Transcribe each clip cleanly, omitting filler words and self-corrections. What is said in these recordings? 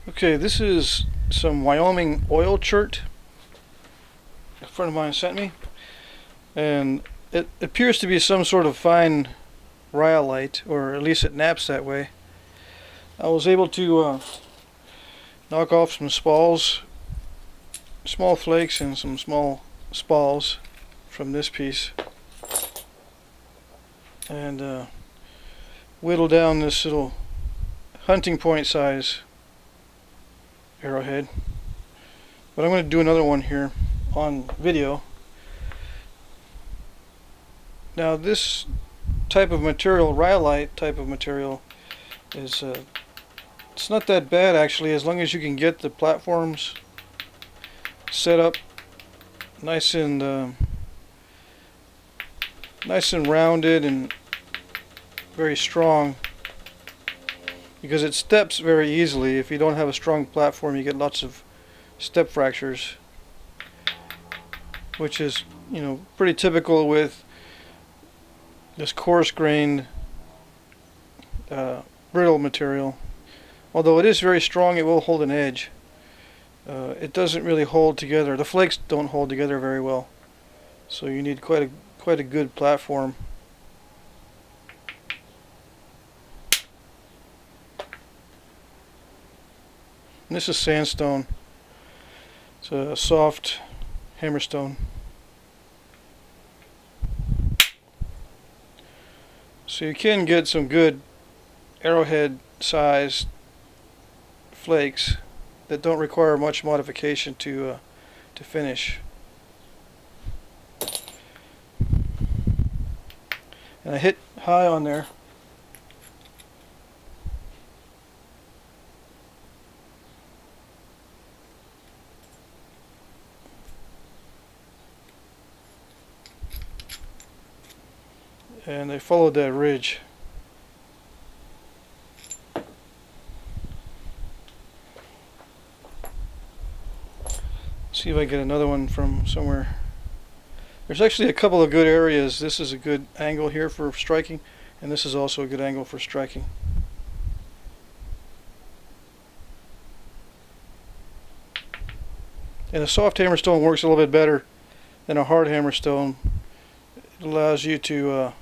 Okay, this is some Wyoming oil chert a friend of mine sent me, and it appears to be some sort of fine rhyolite, or at least it naps that way. I was able to knock off some spalls, small flakes, and some small spalls from this piece, and whittle down this little hunting point size arrowhead. But I'm going to do another one here on video. Now this type of material, rhyolite type of material, is it's not that bad actually, as long as you can get the platforms set up nice and rounded and very strong, because it steps very easily. If you don't have a strong platform, you get lots of step fractures, which is, you know, pretty typical with this coarse-grained brittle material. Although it is very strong, it will hold an edge. It doesn't really hold together. The flakes don't hold together very well, so you need quite a good platform. And this is sandstone. It's a soft hammerstone. So you can get some good arrowhead sized flakes that don't require much modification to finish. And I hit high on there. And I followed that ridge. See if I get another one from somewhere. There's actually a couple of good areas. This is a good angle here for striking, and this is also a good angle for striking. And a soft hammerstone works a little bit better than a hard hammerstone. It allows you to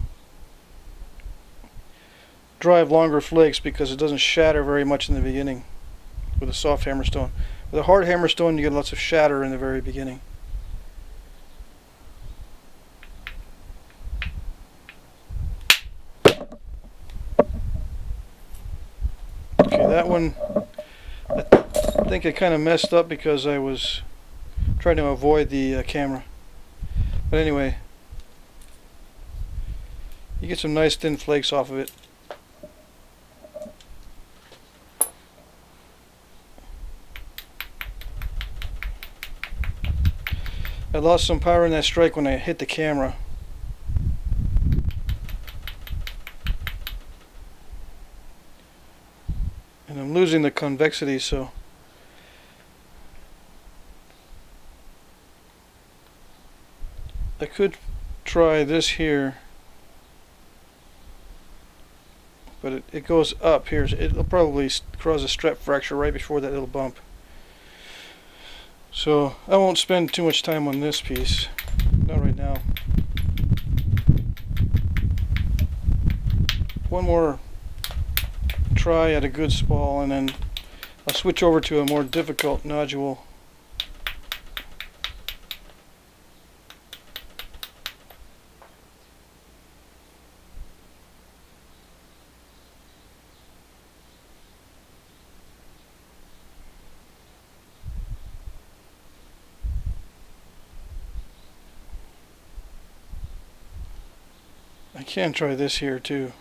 drive longer flakes because it doesn't shatter very much in the beginning with a soft hammerstone. With a hard hammerstone, you get lots of shatter in the very beginning. Okay, that one, I think I kind of messed up because I was trying to avoid the camera. But anyway, you get some nice thin flakes off of it. I lost some power in that strike when I hit the camera. And I'm losing the convexity, so I could try this here, but it goes up here. It'll probably cause a strep fracture right before that little bump. So I won't spend too much time on this piece, not right now. One more try at a good spall, and then I'll switch over to a more difficult nodule. I can try this here too.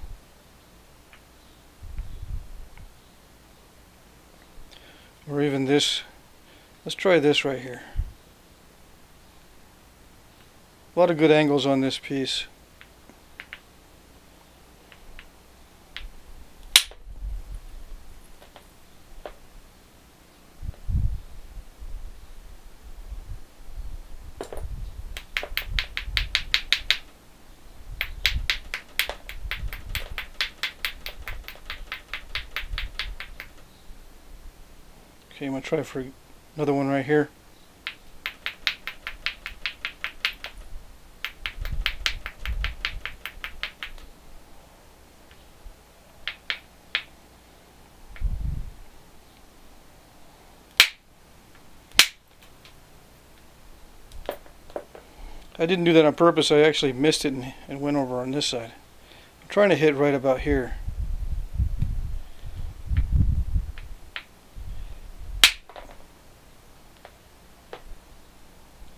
Or even this. Let's try this right here. A lot of good angles on this piece. Okay, I'm going to try for another one right here. I didn't do that on purpose. I actually missed it and went over on this side. I'm trying to hit right about here.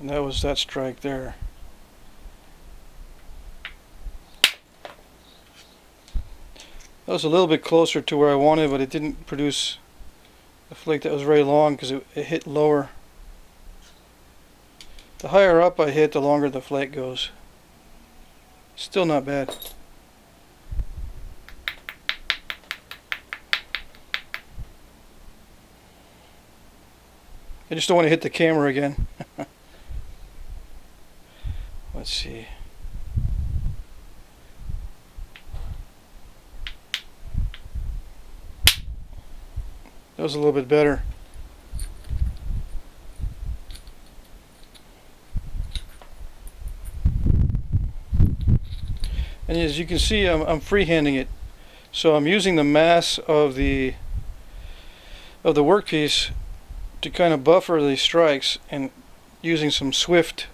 And that was that strike there. That was a little bit closer to where I wanted, but it didn't produce a flake that was very long because it hit lower. The higher up I hit, the longer the flake goes. Still not bad. I just don't want to hit the camera again. Let's see. That was a little bit better. And as you can see, I'm freehanding it, so I'm using the mass of the workpiece to kind of buffer the strikes, and using some swift,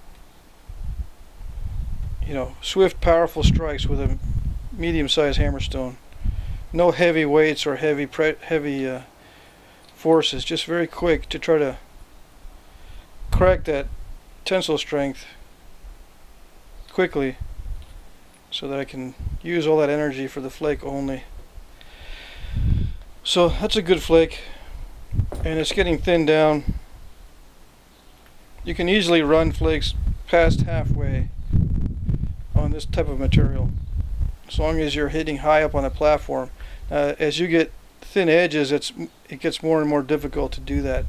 swift, powerful strikes with a medium-sized hammerstone. No heavy weights or heavy forces, just very quick to try to crack that tensile strength quickly, so that I can use all that energy for the flake only. So that's a good flake, and it's getting thinned down. You can easily run flakes past halfway on this type of material, as long as you're hitting high up on the platform. As you get thin edges, it gets more and more difficult to do that.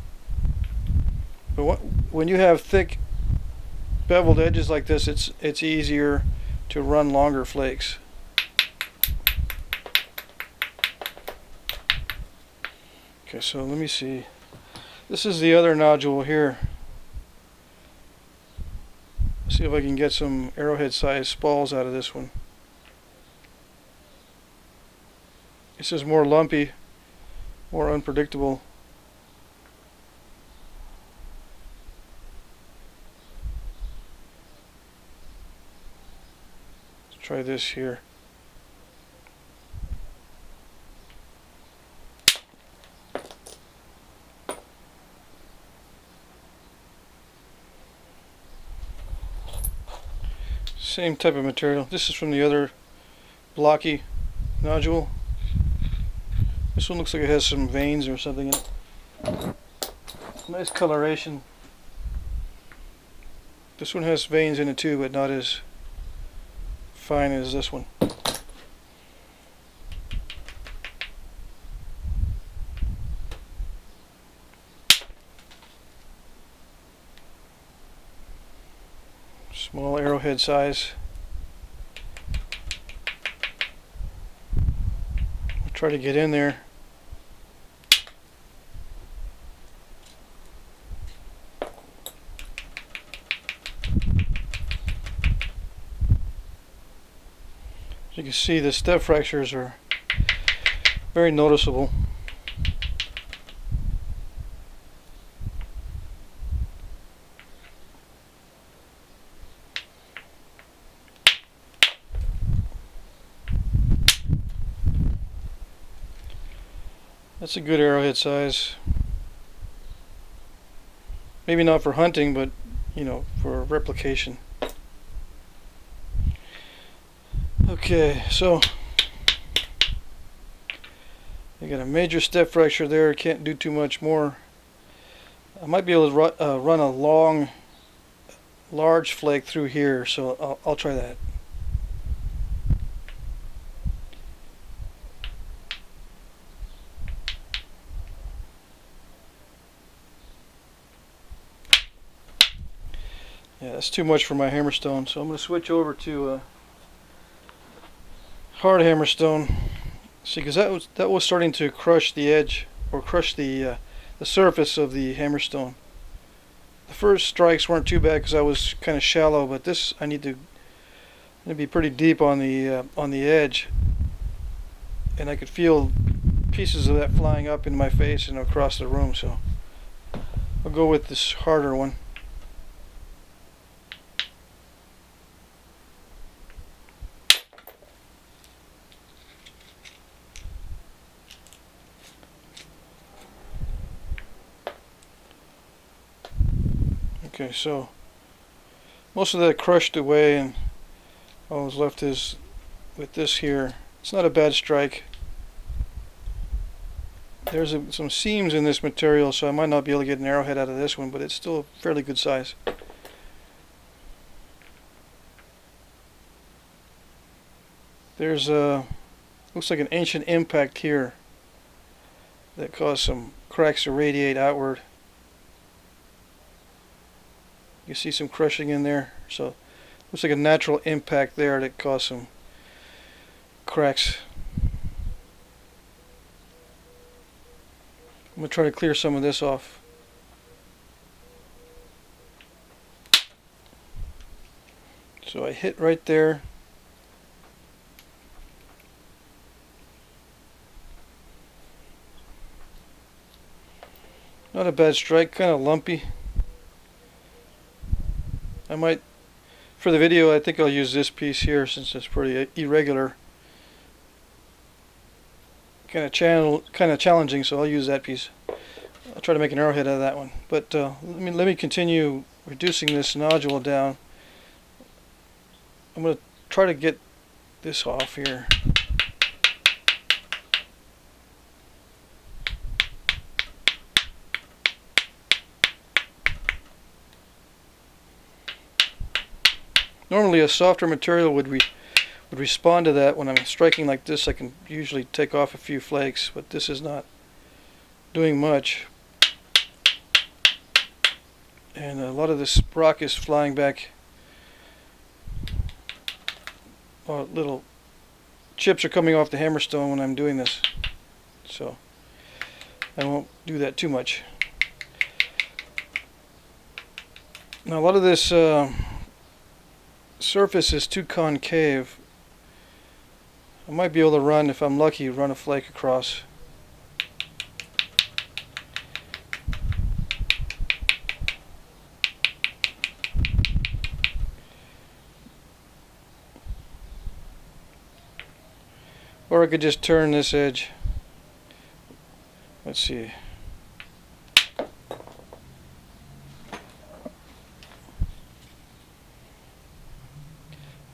But when you have thick beveled edges like this, it's easier to run longer flakes. Okay, so let me see. This is the other nodule here. See if I can get some arrowhead sized spalls out of this one. This is more lumpy, more unpredictable. Let's try this here. Same type of material. This is from the other blocky nodule. This one looks like it has some veins or something in it. Nice coloration. This one has veins in it too, but not as fine as this one. Small arrowhead size. I'll try to get in there. As you can see, the step fractures are very noticeable. That's a good arrowhead size. Maybe not for hunting, but for replication. Okay, so I got a major step fracture there. Can't do too much more. I might be able to run a large flake through here, so I'll try that. Yeah, that's too much for my hammerstone, so I'm going to switch over to hard hammerstone. See, because that was starting to crush the edge, or crush the the surface of the hammerstone. The first strikes weren't too bad because I was kind of shallow, but this I need to be pretty deep on the edge, and I could feel pieces of that flying up in my face and across the room. So I'll go with this harder one. Okay, so most of that crushed away, and all that's left is with this here. It's not a bad strike. There's some seams in this material, so I might not be able to get an arrowhead out of this one, but it's still a fairly good size. There's looks like an ancient impact here that caused some cracks to radiate outward. You see some crushing in there, so looks like a natural impact there that caused some cracks. I'm going to try to clear some of this off. So I hit right there. Not a bad strike, kind of lumpy. I might, for the video, I think I'll use this piece here since it's pretty irregular. Kind of challenging, so I'll use that piece. I'll try to make an arrowhead out of that one. But let me continue reducing this nodule down. I'm going to try to get this off here. Normally a softer material would respond to that. When I'm striking like this, I can usually take off a few flakes, but this is not doing much. And a lot of this rock is flying back. Little chips are coming off the hammerstone when I'm doing this, so I won't do that too much. Now a lot of this surface is too concave. I might be able to run, if I'm lucky, run a flake across. Or I could just turn this edge. Let's see.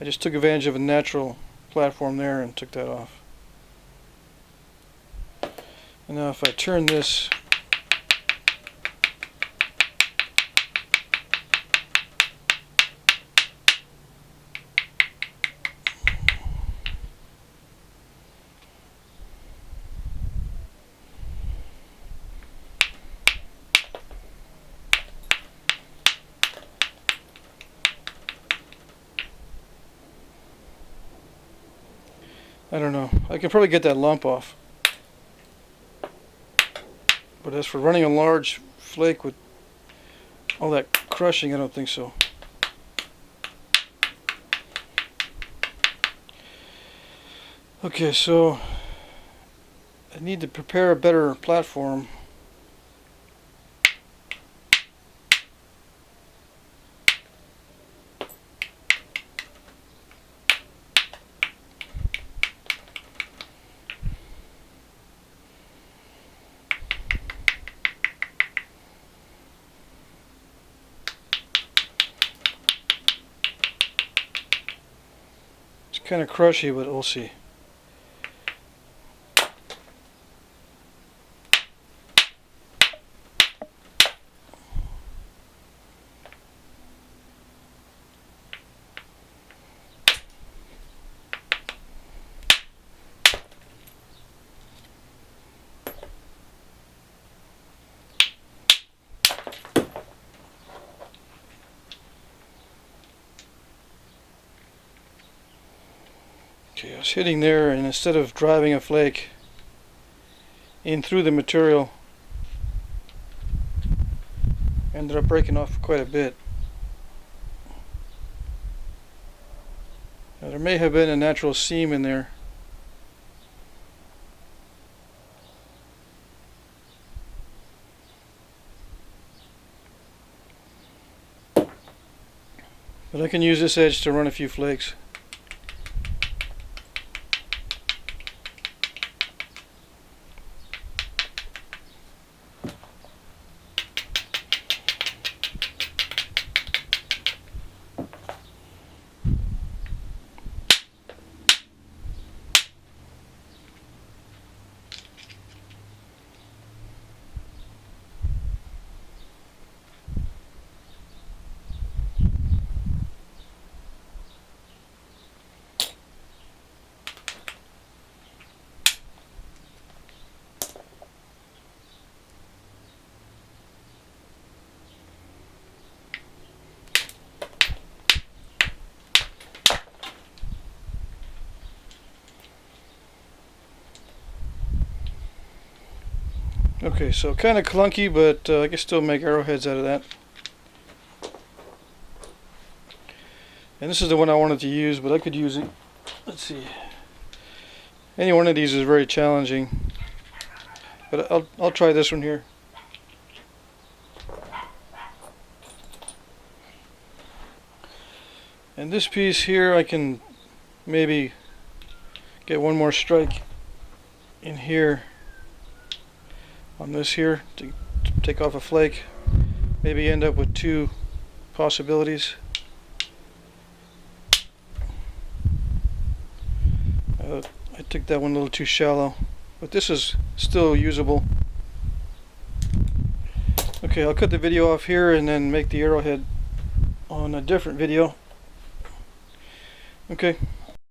I just took advantage of a natural platform there and took that off. And now if I turn this, I don't know. I can probably get that lump off. But as for running a large flake with all that crushing, I don't think so. Okay, so I need to prepare a better platform. Kind of crushy, but we'll see. Okay, I was hitting there, and instead of driving a flake in through the material, ended up breaking off quite a bit. Now, there may have been a natural seam in there. But I can use this edge to run a few flakes. Okay, so kind of clunky, but I can still make arrowheads out of that. And this is the one I wanted to use, but I could use it. Let's see. Any one of these is very challenging, but I'll try this one here. And this piece here, I can maybe get one more strike in here on this here to take off a flake. Maybe end up with two possibilities. I took that one a little too shallow, but this is still usable. Okay, I'll cut the video off here and then make the arrowhead on a different video. Okay.